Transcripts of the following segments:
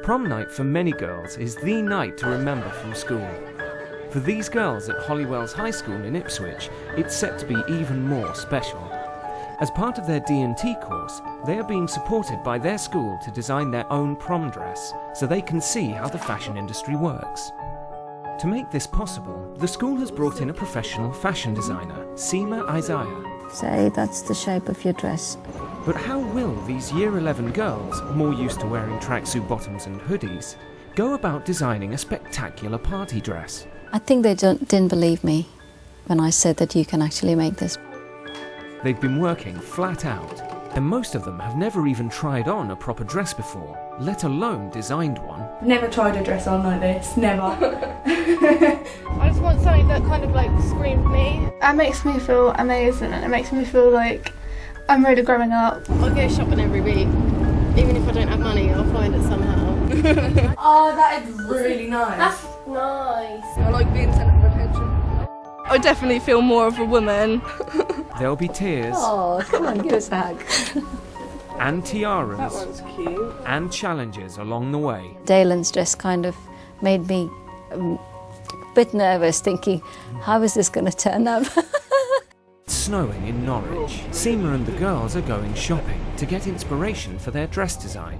Prom night for many girls is the night to remember from school. For these girls at Hollywells High School in Ipswich, it's set to be even more special. As part of their D&T course, they are being supported by their school to design their own prom dress so they can see how the fashion industry works. To make this possible, the school has brought in a professional fashion designer, Seema Isaiah. Say that's the shape of your dress. But how will these Year 11 girls, more used to wearing tracksuit bottoms and hoodies, go about designing a spectacular party dress? I think they didn't believe me when I said that you can actually make this. They've been working flat out, and most of them have never even tried on a proper dress before, let alone designed one. Never tried a dress on like this, never. I just want something that kind of like screamed me. It makes me feel amazing and it makes me feel like I'm really growing up. I go shopping every week. Even if I don't have money, I'll find it somehow. Oh, that is really nice. That's nice. I like being centre of attention. I definitely feel more of a woman. There'll be tears. Oh, come on, give us a hug. And tiaras. That one's cute. And challenges along the way. Dalen's dress kind of made me a bit nervous, thinking, how is this going to turn up? It's snowing in Norwich. Seema and the girls are going shopping to get inspiration for their dress design.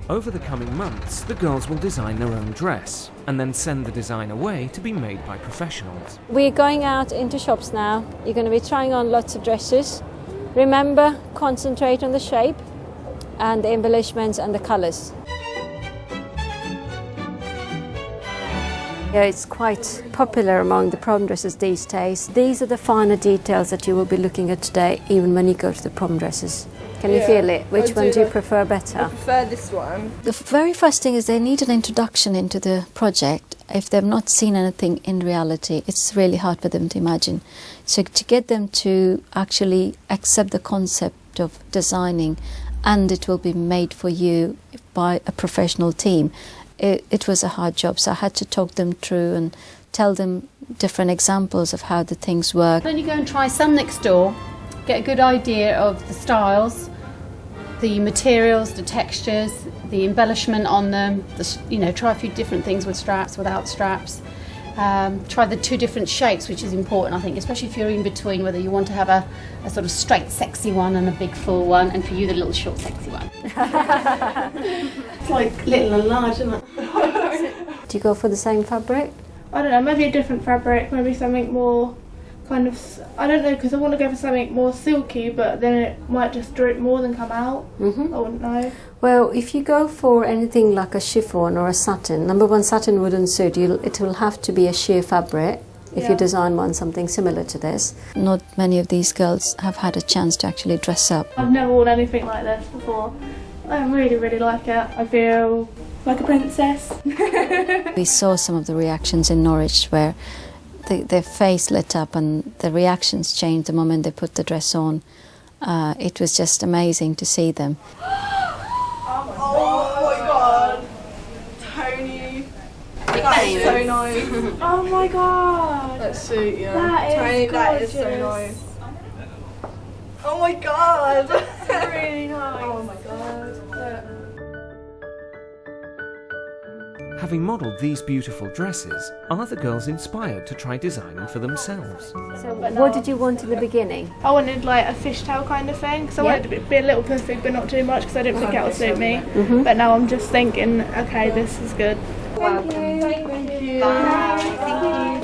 Over the coming months, the girls will design their own dress and then send the design away to be made by professionals. We're going out into shops now. You're going to be trying on lots of dresses. Remember, concentrate on the shape and the embellishments and the colours. Yeah, it's quite popular among the prom dresses these days. These are the finer details that you will be looking at today, even when you go to the prom dresses. Can you feel it? Which one do you prefer better? I prefer this one. The very first thing is they need an introduction into the project. If they've not seen anything in reality, it's really hard for them to imagine. So to get them to actually accept the concept of designing and it will be made for you by a professional team, it was a hard job. So I had to talk them through and tell them different examples of how the things work. Then you go and try some next door, get a good idea of the styles, the materials, the textures, the embellishment on them, try a few different things with straps, without straps. Try the two different shapes, which is important, I think, especially if you're in between, whether you want to have a sort of straight, sexy one and a big, full one, and for you, the little, short, sexy one. It's like little and large, isn't it? Do you go for the same fabric? I don't know, maybe a different fabric, maybe something more kind of, I don't know, because I want to go for something more silky, but then it might just drip more than come out. I wouldn't know. Well, if you go for anything like a chiffon or a satin, number one, satin wouldn't suit you. It will have to be a sheer fabric if you design one something similar to this. Not many of these girls have had a chance to actually dress up. I've never worn anything like this before. I really, really like it. I feel like a princess. We saw some of the reactions in Norwich where their face lit up and the reactions changed the moment they put the dress on. It was just amazing to see them. Oh my god. Tony. That is so nice. Oh my god. That suit, yeah. That is Tony, gorgeous. that is so nice. Oh my god. That's really nice. Oh my god. Having modelled these beautiful dresses, are the girls inspired to try designing for themselves? So what did you want in the beginning? I wanted like a fishtail kind of thing, because I wanted it to be a little puffy but not too much, because I didn't think it would suit me. But now I'm just thinking, okay, this is good. Thank you.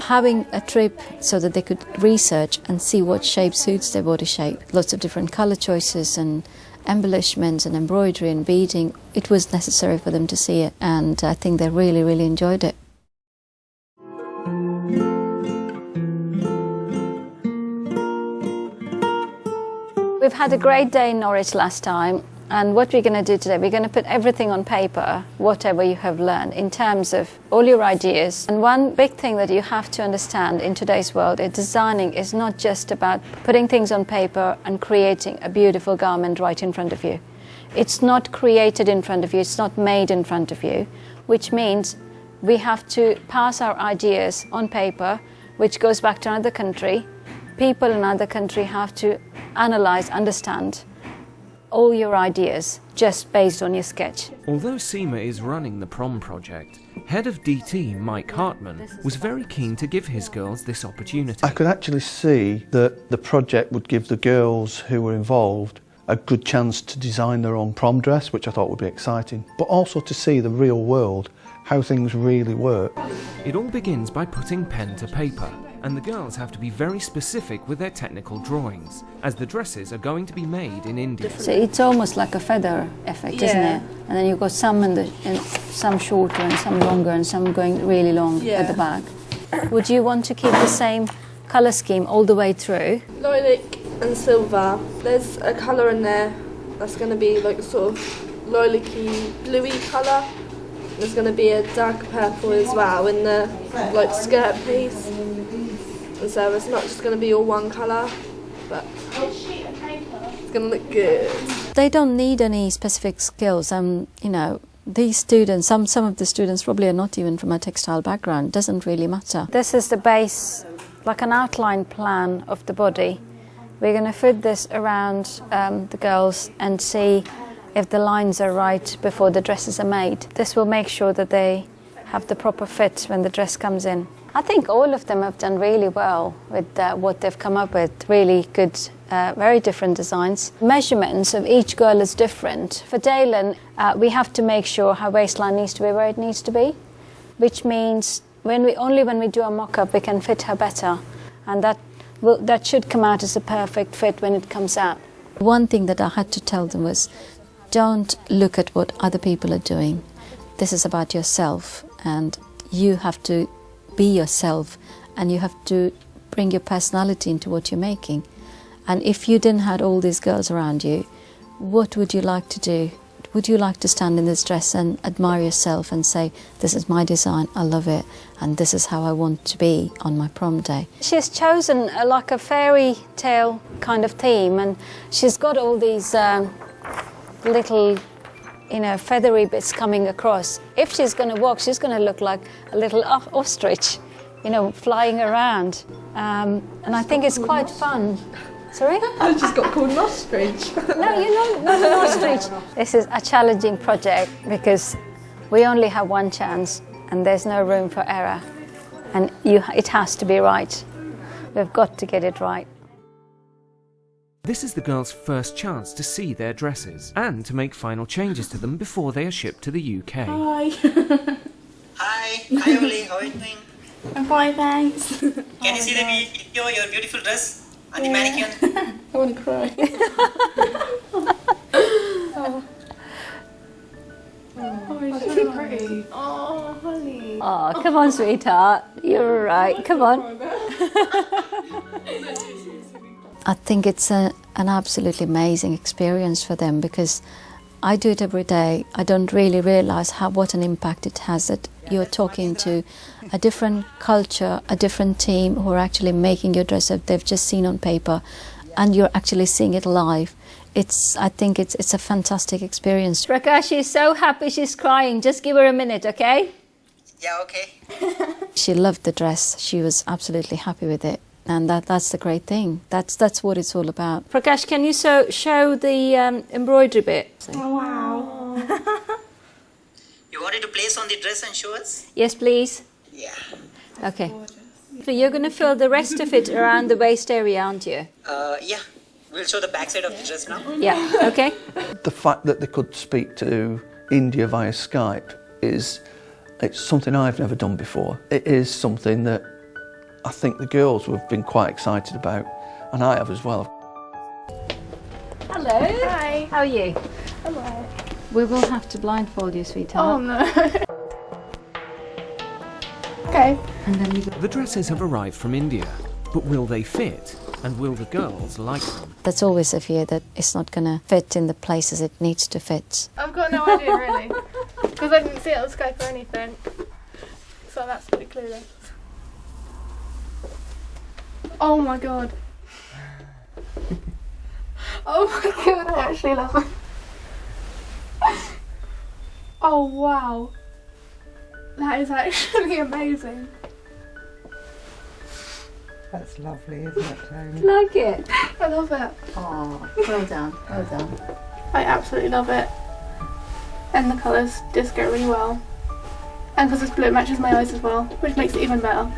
Having a trip so that they could research and see what shape suits their body shape. Lots of different colour choices and embellishments and embroidery and beading. It was necessary for them to see it, and I think they really, really enjoyed it. We've had a great day in Norwich last time, and what we're going to do today, we're going to put everything on paper, whatever you have learned, in terms of all your ideas. And one big thing that you have to understand in today's world is designing is not just about putting things on paper and creating a beautiful garment right in front of you. It's not created in front of you, it's not made in front of you, which means we have to pass our ideas on paper, which goes back to another country. People in another country have to analyse, understand, all your ideas just based on your sketch. Although Seema is running the prom project, head of DT Mike Hartman was very keen to give his girls this opportunity. I could actually see that the project would give the girls who were involved a good chance to design their own prom dress, which I thought would be exciting, but also to see the real world, how things really work. It all begins by putting pen to paper, and the girls have to be very specific with their technical drawings, as the dresses are going to be made in India. So it's almost like a feather effect, isn't it? And then you've got some some shorter and some longer and some going really long at the back. Would you want to keep the same colour scheme all the way through? Lilac and silver. There's a colour in there that's going to be like a sort of lilac-y, bluey colour. There's going to be a dark purple as well in the like skirt piece. And so it's not just going to be all one colour, but it's going to look good. They don't need any specific skills. You know, these students, some of the students probably are not even from a textile background. It doesn't really matter. This is the base, like an outline plan of the body. We're going to fit this around the girls and see if the lines are right before the dresses are made. This will make sure that they have the proper fit when the dress comes in. I think all of them have done really well with what they've come up with. Really good, very different designs. Measurements of each girl is different. For Dalen, we have to make sure her waistline needs to be where it needs to be, which means only when we do a mock-up we can fit her better, and that should come out as a perfect fit when it comes out. One thing that I had to tell them was, don't look at what other people are doing. This is about yourself, and you have to be yourself, and you have to bring your personality into what you're making. And if you didn't have all these girls around you, what would you like to do? Would you like to stand in this dress and admire yourself and say, this is my design, I love it, and this is how I want to be on my prom day? She's chosen like a fairy tale kind of theme, and she's got all these little, you know, feathery bits coming across. If she's going to walk, she's going to look like a little ostrich, you know, flying around. And I think it's quite fun. Sorry? I just got called an ostrich. No, you're not an ostrich. This is a challenging project because we only have one chance and there's no room for error. And it has to be right. We've got to get it right. This is the girls' first chance to see their dresses and to make final changes to them before they are shipped to the UK. Hi. Hi Oli, how are you doing? I'm fine, thanks. Can you see the video, your beautiful dress and the mannequin? I want to cry. Oh, it's really pretty. Oh, honey. Oh, come on, sweetheart. You're right. Come on. I think it's an absolutely amazing experience for them, because I do it every day. I don't really realise what an impact it has, that you're talking to a different culture, a different team who are actually making your dress that they've just seen on paper, and you're actually seeing it live. I think it's a fantastic experience. Prakash, she's so happy she's crying. Just give her a minute, okay? Yeah, okay. She loved the dress. She was absolutely happy with it. And that's the great thing. That's what it's all about. Prakash, can you show the embroidery bit? Oh, wow. You wanted to place on the dress and show us? Yes, please. Yeah. Okay. So you're going to fill the rest of it around the waist area, aren't you? Yeah. We'll show the back side of the dress now. Yeah, okay. The fact that they could speak to India via Skype it's something I've never done before. It is something that I think the girls have been quite excited about, and I have as well. Hello. Hi. How are you? Hello. We will have to blindfold you, sweetheart. Oh, no. Okay. And then The dresses have arrived from India, but will they fit? And will the girls like them? That's always a fear that it's not going to fit in the places it needs to fit. I've got no idea really, because I didn't see it on Skype or anything, so that's pretty clueless. Oh my god. Oh my god, I actually love it. Oh wow. That is actually amazing. That's lovely, isn't it, Tony? like it. I love it. Oh, well done, well done. I absolutely love it. And the colours just go really well. And because it's blue, it matches my eyes as well, which makes it even better.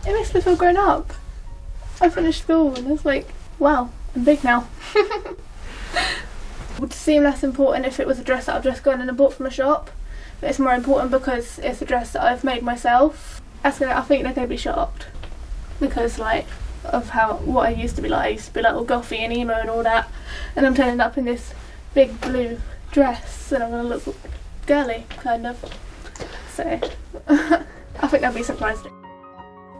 It makes me feel grown up. I finished school and it's like, wow, I'm big now. It would seem less important if it was a dress that I've just gone in and bought from a shop, but it's more important because it's a dress that I've made myself. I think they're going to be shocked because of what I used to be like. I used to be like all gothy and emo and all that, and I'm turning up in this big blue dress and I'm going to look girly, kind of. So I think they'll be surprised.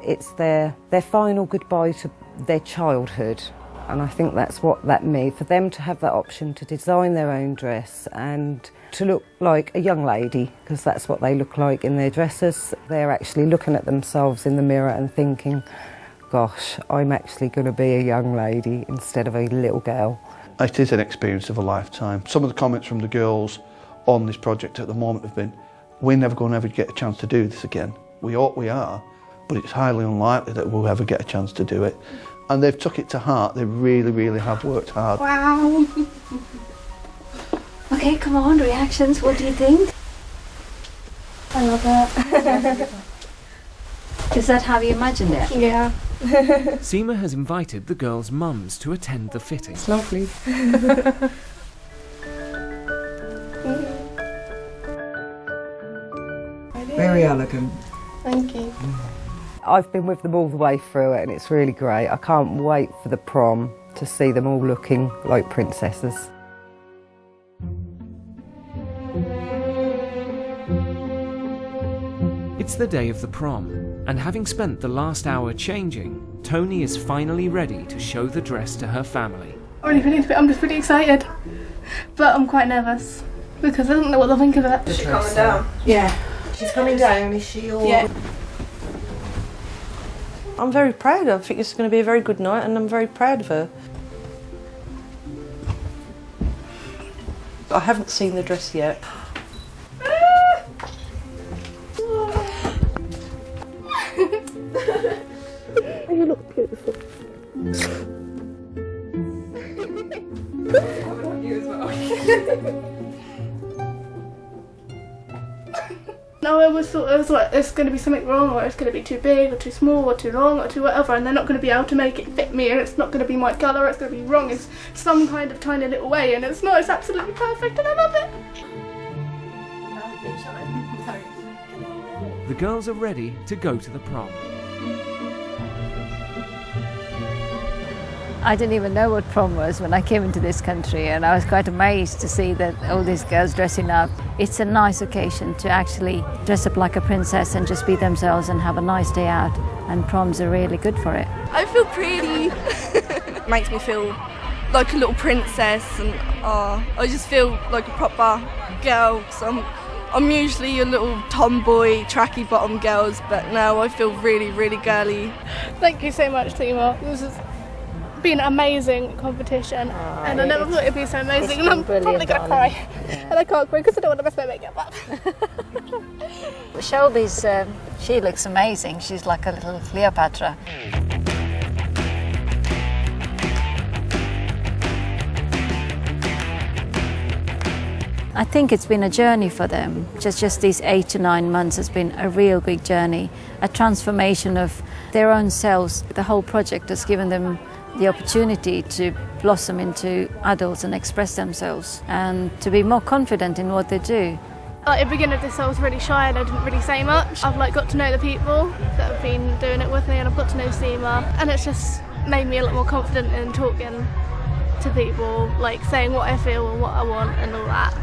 It's their final goodbye to their childhood, and I think that's what that means, for them to have that option to design their own dress and to look like a young lady, because that's what they look like in their dresses. They're actually looking at themselves in the mirror and thinking, gosh, I'm actually going to be a young lady instead of a little girl. It is an experience of a lifetime. Some of the comments from the girls on this project at the moment have been, we're never going to ever get a chance to do this again. We are, but it's highly unlikely that we'll ever get a chance to do it. And they've took it to heart. They really, really have worked hard. Wow. Okay, come on, reactions. What do you think? I love it. Is that how you imagined it? Yeah. Seema has invited the girls' mums to attend the fitting. It's lovely. Very elegant. Thank you. I've been with them all the way through it and it's really great. I can't wait for the prom to see them all looking like princesses. It's the day of the prom, and having spent the last hour changing, Tony is finally ready to show the dress to her family. I'm just really excited, but I'm quite nervous because I don't know what they'll think of it. Is she coming down? Yeah. She's coming down, is she? Or... Yeah. I'm very proud. I think it's going to be a very good night and I'm very proud of her. I haven't seen the dress yet. You look beautiful. I want you as well. No, it was like there's going to be something wrong, or it's going to be too big, or too small, or too long, or too whatever, and they're not going to be able to make it fit me, and it's not going to be my colour, it's going to be wrong in some kind of tiny little way, and it's not, it's absolutely perfect, and I love it. The girls are ready to go to the prom. I didn't even know what prom was when I came into this country, and I was quite amazed to see that all these girls dressing up. It's a nice occasion to actually dress up like a princess and just be themselves and have a nice day out, and proms are really good for it. I feel pretty. It makes me feel like a little princess, and I just feel like a proper girl. So I'm usually a little tomboy, tracky bottom girls, but now I feel really, really girly. Thank you so much, Seema. This has been an amazing competition, and I never thought it'd be so amazing, and I'm probably going to cry. Yeah. And I can't cry because I don't want to mess my makeup up. Shelby's, she looks amazing. She's like a little Cleopatra. I think it's been a journey for them. Just these 8 to 9 months has been a real big journey, a transformation of their own selves. The whole project has given them the opportunity to blossom into adults and express themselves and to be more confident in what they do. At the beginning of this I was really shy and I didn't really say much. I've got to know the people that have been doing it with me, and I've got to know Seema, and it's just made me a lot more confident in talking to people, saying what I feel and what I want and all that.